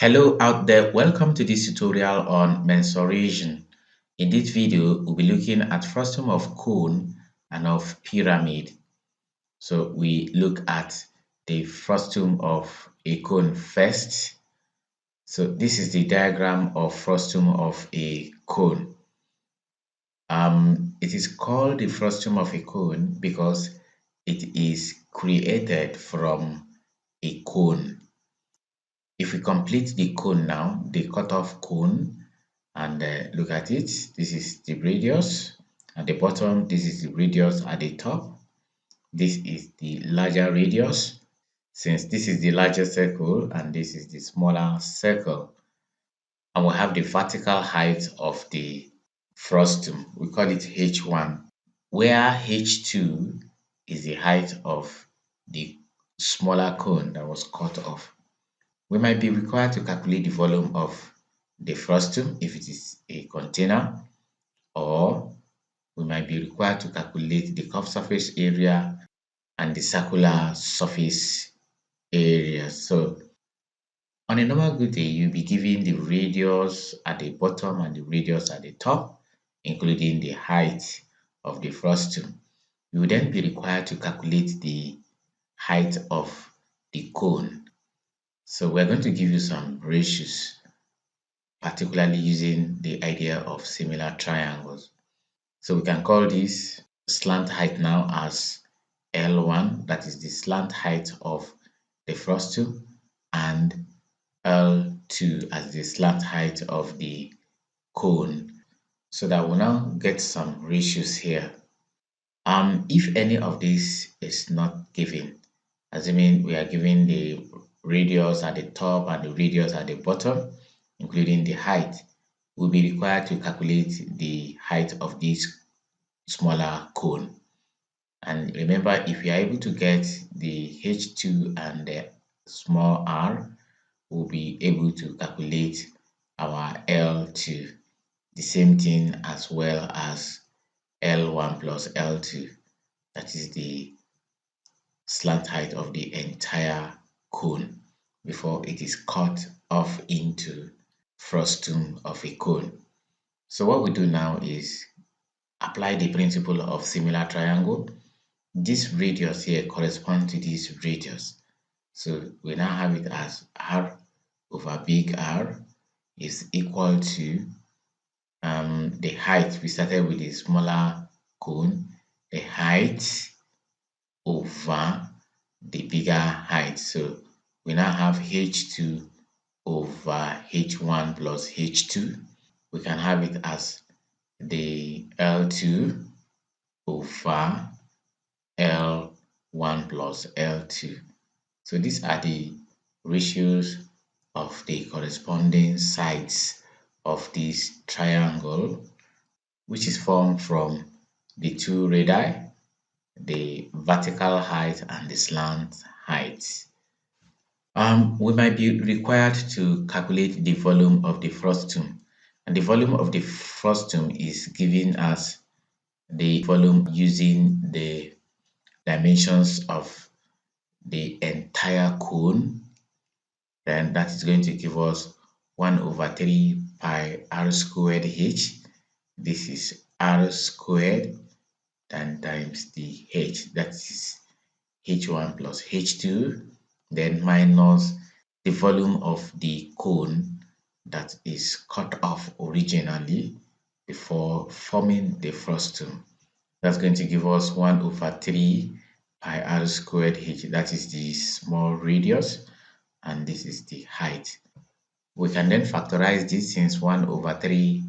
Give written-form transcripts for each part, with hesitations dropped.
Hello out there, welcome to this tutorial on mensuration. In this video, we'll be looking at frustum of cone and of pyramid. So we look at the frustum of a cone first. So this is the diagram of frustum of a cone. It is called the frustum of a cone because it is created from a cone. If we complete the cone now, the cutoff cone, and look at it, this is the radius at the bottom, this is the radius at the top, this is the larger radius, since this is the larger circle and this is the smaller circle, and we have the vertical height of the frustum. We call it h1, where h2 is the height of the smaller cone that was cut off. We might be required to calculate the volume of the frustum if it is a container, or we might be required to calculate the curved surface area and the circular surface area. So on a normal good day, you'll be given the radius at the bottom and the radius at the top, including the height of the frustum. You will then be required to calculate the height of the cone. So we're going to give you some ratios, particularly using the idea of similar triangles. So we can call this slant height now as L1, that is the slant height of the frustum, and L2 as the slant height of the cone. So that we'll now get some ratios here. If any of this is not given, assuming we are given the radius at the top and the radius at the bottom, including the height, we'll be required to calculate the height of this smaller cone. And remember, if we are able to get the h2 and the small r, we'll be able to calculate our L2. The same thing as well as L1 plus L2, that is the slant height of the entire cone before it is cut off into frustum of a cone. So what we do now is apply the principle of similar triangle. This radius here corresponds to this radius. So we now have it as r over big R is equal to the height. We started with a smaller cone, the height over the bigger height. So we now have h2 over h1 plus h2. We can have it as the L2 over L1 plus L2. So these are the ratios of the corresponding sides of this triangle, which is formed from the two radii, the vertical height and the slant height. We might be required to calculate the volume of the frustum, and the volume of the frustum is given as the volume using the dimensions of the entire cone. Then that is going to give us 1 over 3 pi r squared h. This is r squared then times the h, that is h1 plus h2, then minus the volume of the cone that is cut off originally before forming the frustum. That's going to give us 1 over 3 pi r squared h, that is the small radius, and this is the height. We can then factorize this since 1 over 3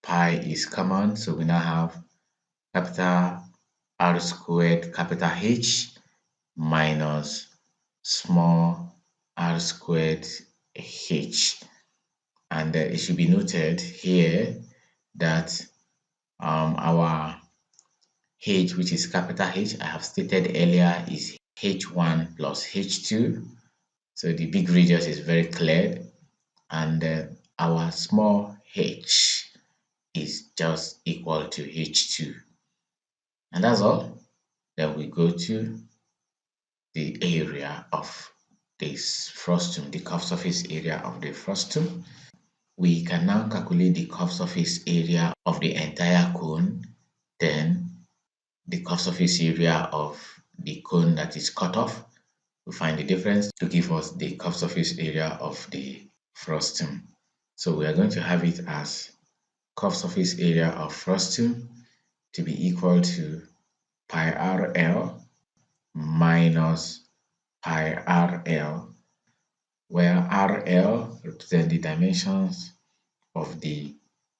pi is common, so we now have capital R squared capital H minus small r squared h. And it should be noted here that our h, which is capital H, I have stated earlier, is h1 plus h2. So the big radius is very clear, and our small h is just equal to h2. And that's all. Then we go to the area of this frustum, the curved surface area of the frustum. We can now calculate the curved surface area of the entire cone, then the curved surface area of the cone that is cut off. We find the difference to give us the curved surface area of the frustum. So we are going to have it as curved surface area of frustum to be equal to pi RL minus pi RL, where RL represents the dimensions of the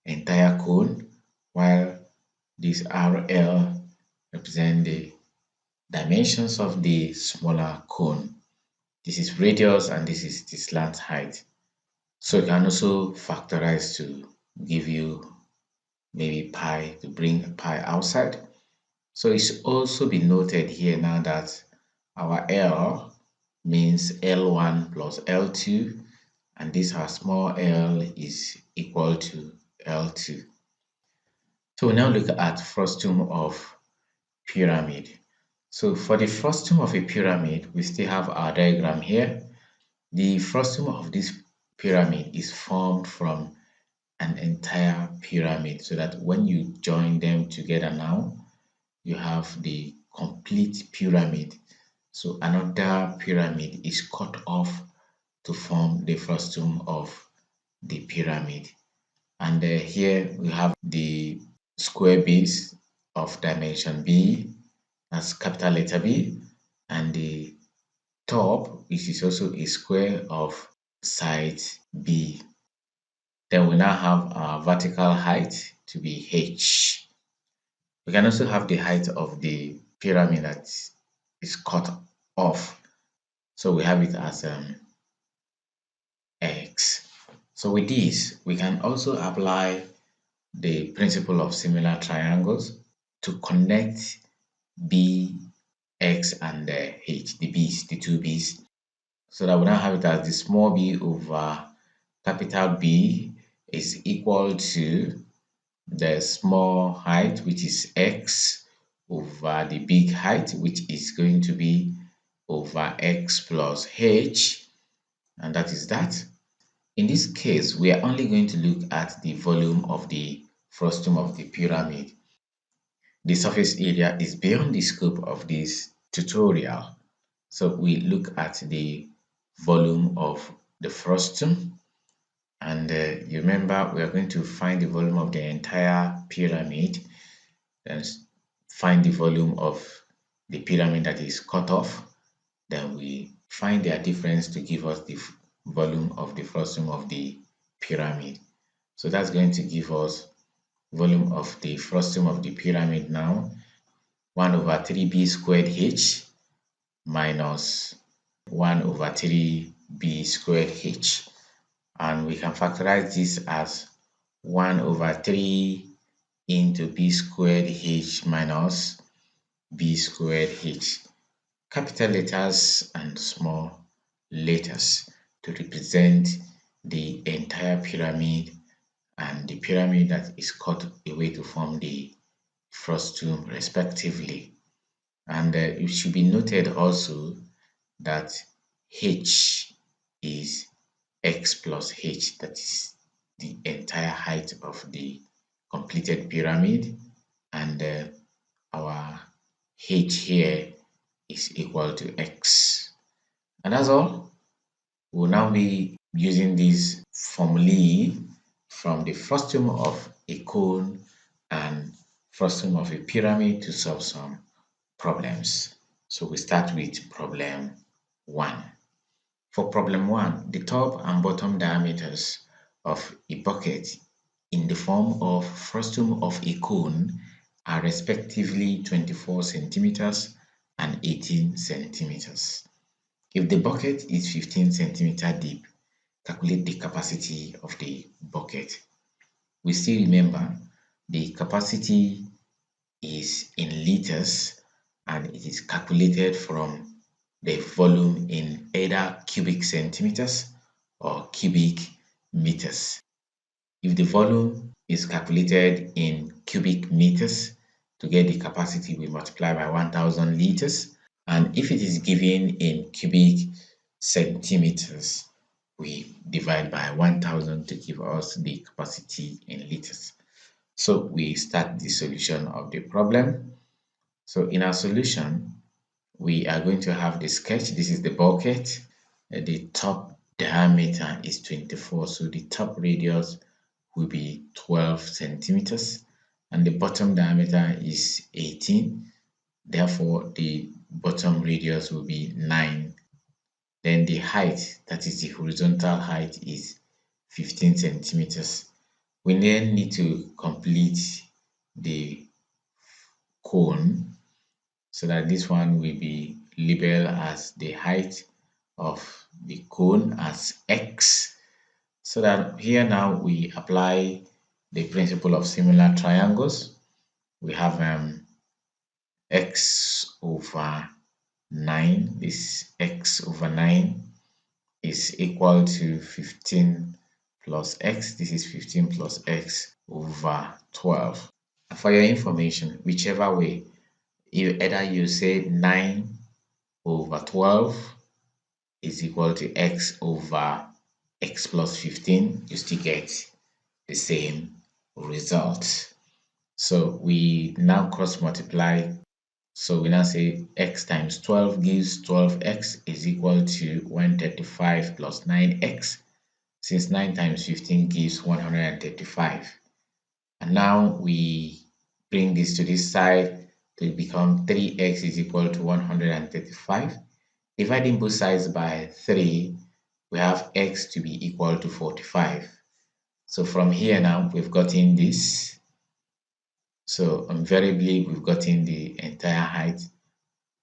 entire cone, while this RL represents the dimensions of the smaller cone. This is radius and this is the slant height. So you can also factorize to give you maybe pi, to bring pi outside. So it's also be noted here now that our L means L1 plus L2, and this our small l is equal to L2. So we now look at frustum of pyramid. So for the frustum of a pyramid, we still have our diagram here. The frustum of this pyramid is formed from an entire pyramid, so that when you join them together now, you have the complete pyramid. So another pyramid is cut off to form the frustum of the pyramid. And here we have the square base of dimension B, as capital letter B, and the top, which is also a square of side B. Then we now have our vertical height to be H. We can also have the height of the pyramid that is cut off. So we have it as X. So with this, we can also apply the principle of similar triangles to connect B, X, and H, the B's, the two B's. So that we now have it as the small b over capital B is equal to the small height, which is X, over the big height, which is going to be over X plus H, and that is that. In this case, we are only going to look at the volume of the frustum of the pyramid. The surface area is beyond the scope of this tutorial. So we look at the volume of the frustum, and you remember we are going to find the volume of the entire pyramid, then find the volume of the pyramid that is cut off, then we find their difference to give us the volume of the frustum of the pyramid. So that's going to give us volume of the frustum of the pyramid now, 1 over 3b squared h minus 1 over 3b squared h. And we can factorize this as 1 over 3 into b squared h minus b squared h. Capital letters and small letters to represent the entire pyramid and the pyramid that is cut away to form the frustum respectively. And it should be noted also that h is x plus h, that is the entire height of the completed pyramid, and our h here is equal to x. And that's all. We'll now be using these formulae from the frustum of a cone and frustum of a pyramid to solve some problems. So we start with problem 1. For problem 1, the top and bottom diameters of a bucket in the form of frustum of a cone are respectively 24 centimeters and 18 centimeters. If the bucket is 15 centimeter deep, calculate the capacity of the bucket. We still remember the capacity is in liters and it is calculated from the volume in either cubic centimeters or cubic meters. If the volume is calculated in cubic meters, to get the capacity we multiply by 1000 liters, and if it is given in cubic centimeters. We divide by 1000 to give us the capacity in liters. So we start the solution of the problem. So in our solution, we are going to have the sketch. This is the bucket. The top diameter is 24. So the top radius will be 12 centimeters and the bottom diameter is 18. Therefore, the bottom radius will be 9. Then the height, that is the horizontal height, is 15 centimeters. We then need to complete the cone so that this one will be labeled as the height of the cone as x. So that here now we apply the principle of similar triangles. We have x over 9. This x over 9 is equal to 15 plus x. This is 15 plus x over 12. For your information, whichever way, either you say 9 over 12 is equal to x over x plus 15, you still get the same result. So we now cross multiply. So we now say x times 12 gives 12x is equal to 135 plus 9x, since 9 times 15 gives 135. And now we bring this to this side to become 3x is equal to 135. Dividing both sides by 3, we have x to be equal to 45. So from here now, we've gotten this. So invariably, we've gotten the entire height.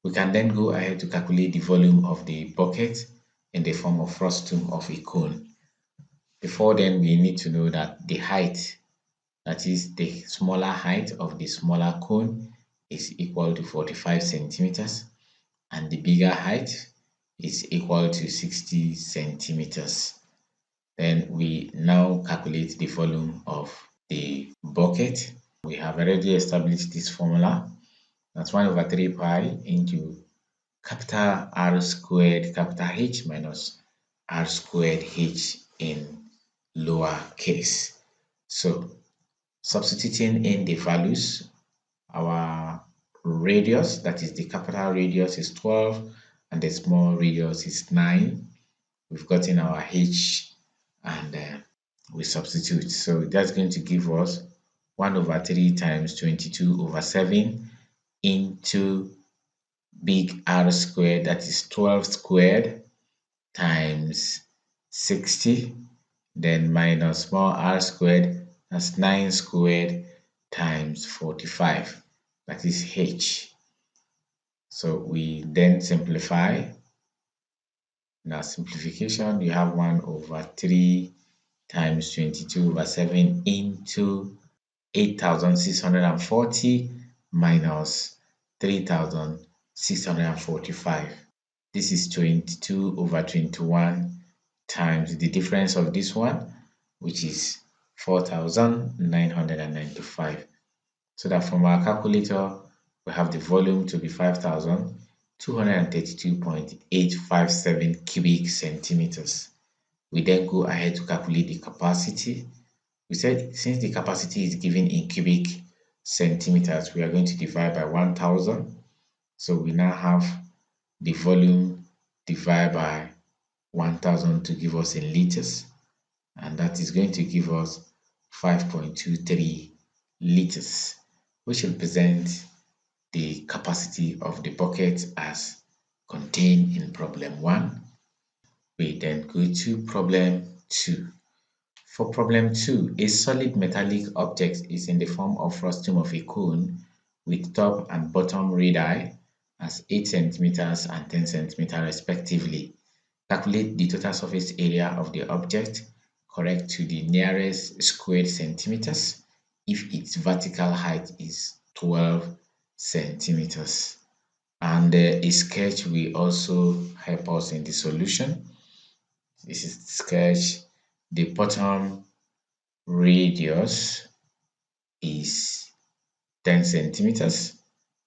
We can then go ahead to calculate the volume of the bucket in the form of frustum of a cone. Before then, we need to know that the height, that is the smaller height of the smaller cone, is equal to 45 centimeters, and the bigger height is equal to 60 centimeters. Then we now calculate the volume of the bucket. We have already established this formula. That's 1 over 3 pi into capital R squared capital H minus R squared H in lower case. So substituting in the values, our radius, that is the capital radius, is 12 and the small radius is 9. We've gotten our H and we substitute. So that's going to give us 1 over 3 times 22 over 7 into big R squared, that is 12 squared times 60, then minus small r squared, that's 9 squared times 45, that is h. So we then simplify. Now simplification, you have 1 over 3 times 22 over 7 into 8,640 minus 3,645. This is 22 over 21 times the difference of this one, which is 4,995. So that from our calculator, we have the volume to be 5,232.857 cubic centimeters. We then go ahead to calculate the capacity. We said since the capacity is given in cubic centimeters, we are going to divide by 1000. So we now have the volume divided by 1000 to give us in liters, and that is going to give us 5.23 liters, which represents the capacity of the bucket as contained in problem 1. We then go to problem 2. For problem 2, a solid metallic object is in the form of frustum of a cone with top and bottom radii as 8 centimeters and 10 centimeters respectively. Calculate the total surface area of the object correct to the nearest squared centimeters if its vertical height is 12 centimeters. And a sketch will also help us in the solution. This is the sketch. The bottom radius is 10 centimeters.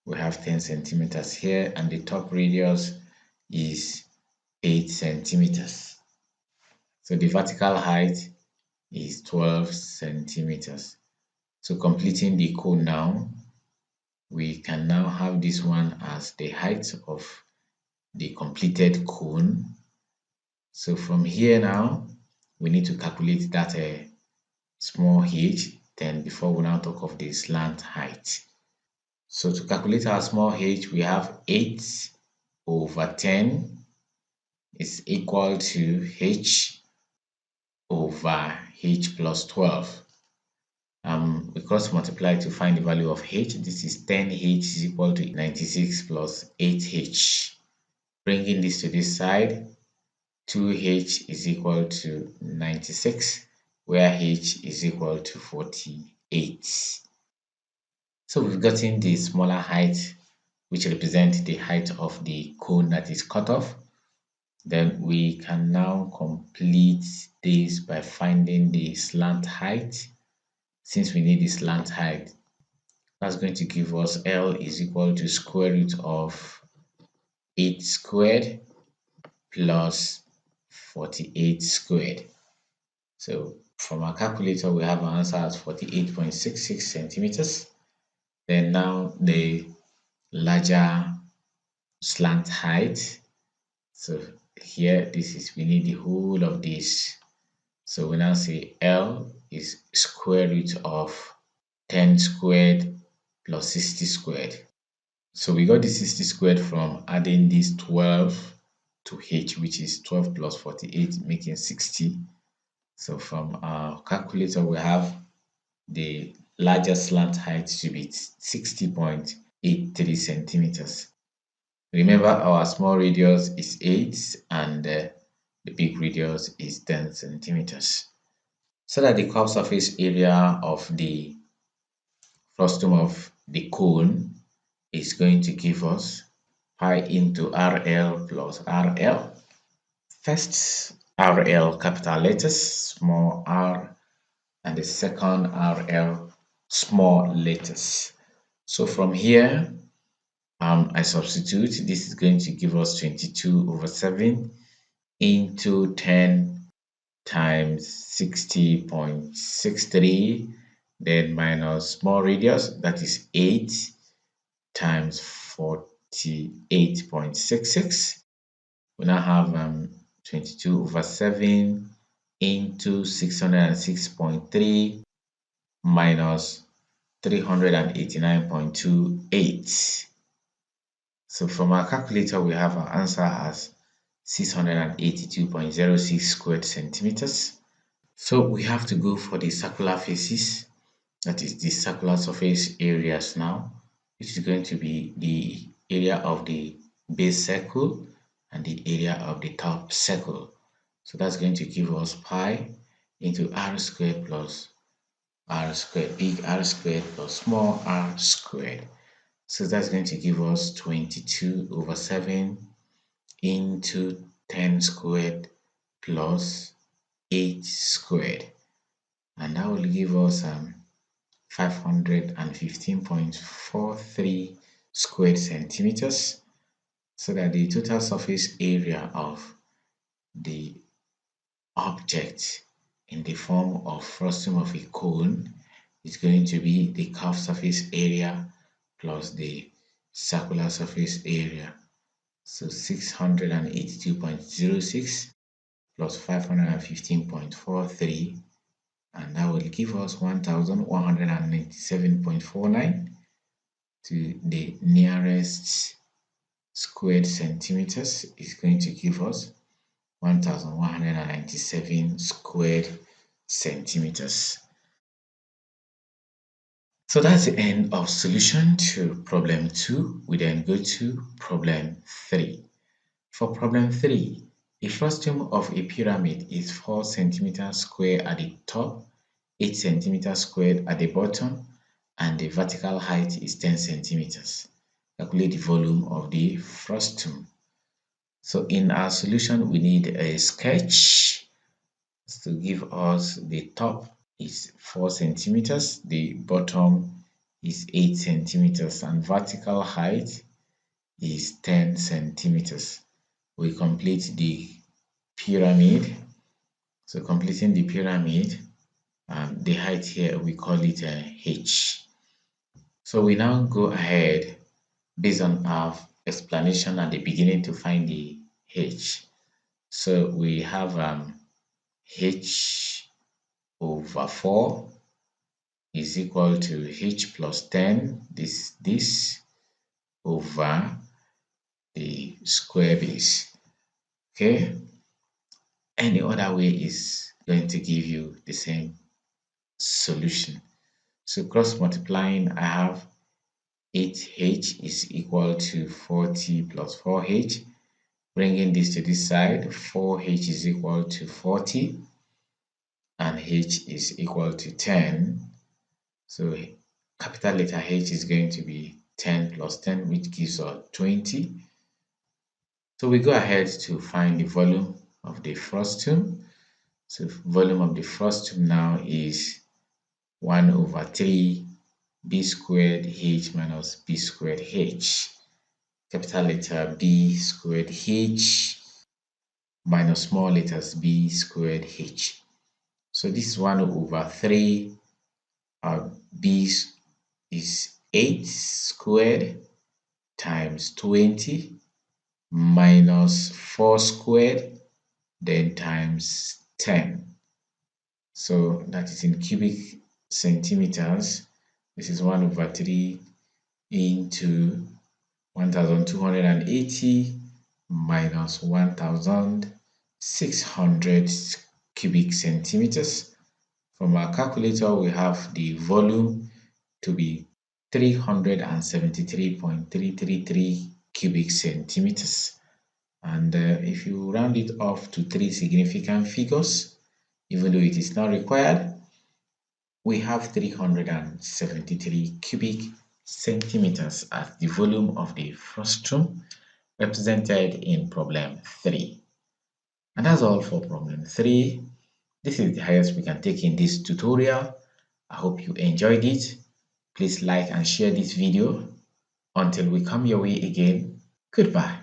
We have 10 centimeters here, and the top radius is 8 centimeters. So the vertical height is 12 centimeters. So completing the cone now, we can now have this one as the height of the completed cone. So from here now, we need to calculate that small h, then before we now talk of the slant height. So to calculate our small h, we have 8 over 10 is equal to h over h plus 12. We cross multiply to find the value of h. This is 10h is equal to 96 plus 8h. Bringing this to this side, 2h is equal to 96, where h is equal to 48. So we've gotten the smaller height, which represents the height of the cone that is cut off. Then we can now complete this by finding the slant height. Since we need the slant height, that's going to give us L is equal to square root of 8 squared plus 48 squared. So from our calculator, we have our answer as 48.66 centimeters. Then now the larger slant height. So here, we need the whole of this. So we now say L is square root of 10 squared plus 60 squared. So we got the 60 squared from adding this 12 to h, which is 12 plus 48, making 60. So from our calculator, we have the larger slant height to be 60.83 centimeters. Remember, our small radius is 8 and the big radius is 10 centimeters. So that the curved surface area of the frustum of the cone is going to give us pi into RL plus RL. First, RL capital letters, small r, and the second RL small letters. So from here, I substitute. This is going to give us 22 over 7 into 10 times 60.63, then minus small radius, that is 8 times 48.66. We now have 22 over 7 into 606.3 minus 389.28. So from our calculator, we have our answer as 682.06 squared centimeters. So we have to go for the circular faces, that is the circular surface areas now, which is going to be the area of the base circle and the area of the top circle. So that's going to give us pi into r squared plus r squared, big R squared plus small r squared. So that's going to give us 22 over 7 into 10 squared plus 8 squared. And that will give us 515.43 squared centimeters. So that the total surface area of the object in the form of frustum of a cone is going to be the curved surface area plus the circular surface area. So 682.06 plus 515.43, and that will give us 1197.49 to the nearest squared centimeters is going to give us 1197 squared centimeters. So that's the end of solution to problem 2. We then go to problem 3. For problem 3, a frustum of a pyramid is 4 centimeters square at the top, 8 centimeters squared at the bottom, and the vertical height is 10 centimeters. Calculate the volume of the frustum. So in our solution, we need a sketch to give us the top is 4 centimeters, the bottom is 8 centimeters, and vertical height is 10 centimeters. we complete the pyramid. So completing the pyramid, the height here, we call it h. So we now go ahead based on our explanation at the beginning to find the h. So we have h over 4 is equal to h plus 10, this over the square base. Okay, any other way is going to give you the same solution. So cross multiplying, I have 8h is equal to 40 plus 4h. Bringing this to this side, 4h is equal to 40 and h is equal to 10. So capital letter H is going to be 10 plus 10, which gives us 20. So we go ahead to find the volume of the frustum. So volume of the frustum now is 1 over 3 b squared h minus b squared h. Capital letter B squared h minus small letters b squared h. So this 1 over 3 b is 8 squared times 20 minus 4 squared, then times 10. So that is in cubic centimeters. This is 1 over 3 into 1280 minus 1600 cubic centimeters. From our calculator, we have the volume to be 373.333 cubic centimeters. And if you round it off to 3 significant figures, even though it is not required, we have 373 cubic centimeters as the volume of the frustum represented in problem 3. And that's all for problem 3. This is the highest we can take in this tutorial. I hope you enjoyed it. Please like and share this video. Until we come your way again, goodbye.